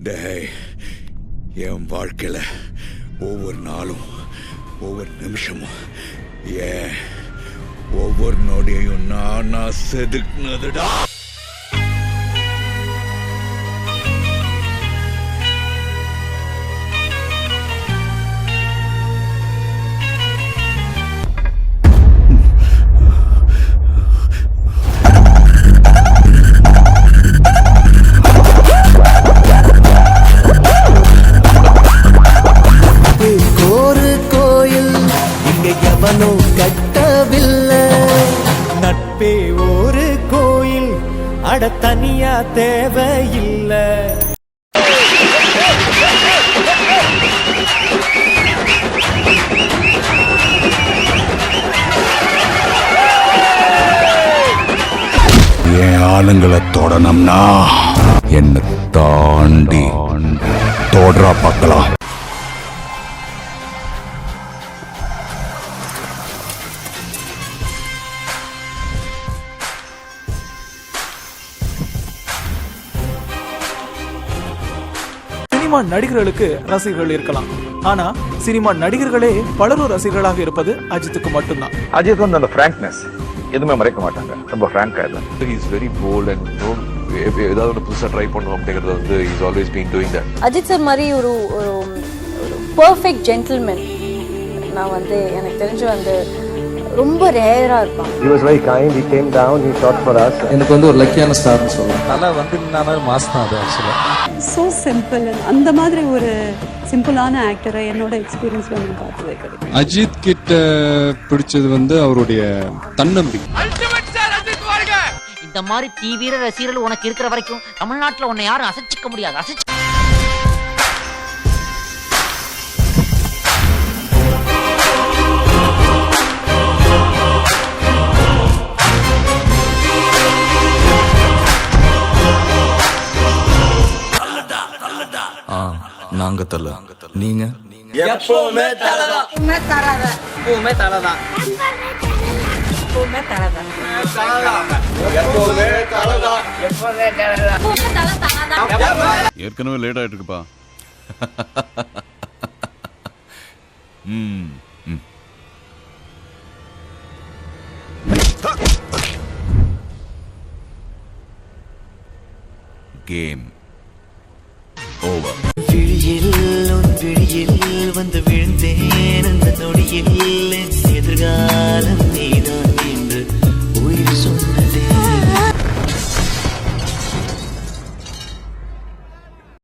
டேய், என் வாழ்க்கையில ஒவ்வொரு நாளும் ஒவ்வொரு நிமிஷமும் ஏன் ஒவ்வொரு நொடியையும் நானா செதுக்குனதுடா. கட்டவில்லை நட்பே ஒரு கோயில் அட தனியா தேவையில்லை. என் ஆளுங்களை தொடணும்னா என்ன தாண்டி தோடுறா பார்க்கலாம். சினிமா நடிகர்களுக்கு ரசிகர்கள் இருக்கலாம், ஆனா சினிமா நடிகர்களே பலரும் ரசிகர்களாக இருப்பது அஜித்துக்கு மட்டும்தான். அஜித் வந்து அந்த ஃப்ராங்க்னஸ் எதுவுமே மறைக்க மாட்டாங்க, ரொம்ப ஃப்ராங்கா இல்லை. He's very bold and ஏதாவது ஒரு புதுசா ட்ரை பண்ணுவோம் அப்படிங்கிறது வந்து he's always been doing that. Ajith sir மாதிரி ஒரு பர்ஃபெக்ட் ஜென்டில்மேன் நான் வந்து எனக்கு தெரிஞ்சு வந்து ரொம்ப ரேரா இருப்பான். He was very kind, he came down, he thought for us. எனக்கு வந்து ஒரு லக்கியான ஸ்டார்னு சொல்லலாம். தலை வந்து நானே மாஸ் தான் அது ஆக்சுவலா. So simple, அந்த மாதிரி ஒரு சிம்பிளான ஆக்டரை என்னோட எக்ஸ்பீரியன்ஸ்ல நான் பார்த்ததே கிடையாது. அஜித் கிட்ட பிடிச்சது வந்து அவருடைய தன்னம்பிக்கை. இந்த மாதிரி தீவிர ரசிகர்கள் உனக்கு இருக்கிற வரைக்கும் தமிழ்நாட்டுல உன்னை யாரும் அசைச்சிக்க முடியாது. நாங்க தல, நீங்க எப்பவுமே தலதான், எப்பவுமே தலதான், எப்பவுமே தலதான், எப்பவுமே தலதான், எப்பவுமே தலதான், எப்பவுமே தலதான். ஏற்கனவே லேட் ஆயிட்டு இருக்குப்பா. Game over. விழியில் வந்து விழுந்தேன் அந்த நொடியில் எதிர்காலம்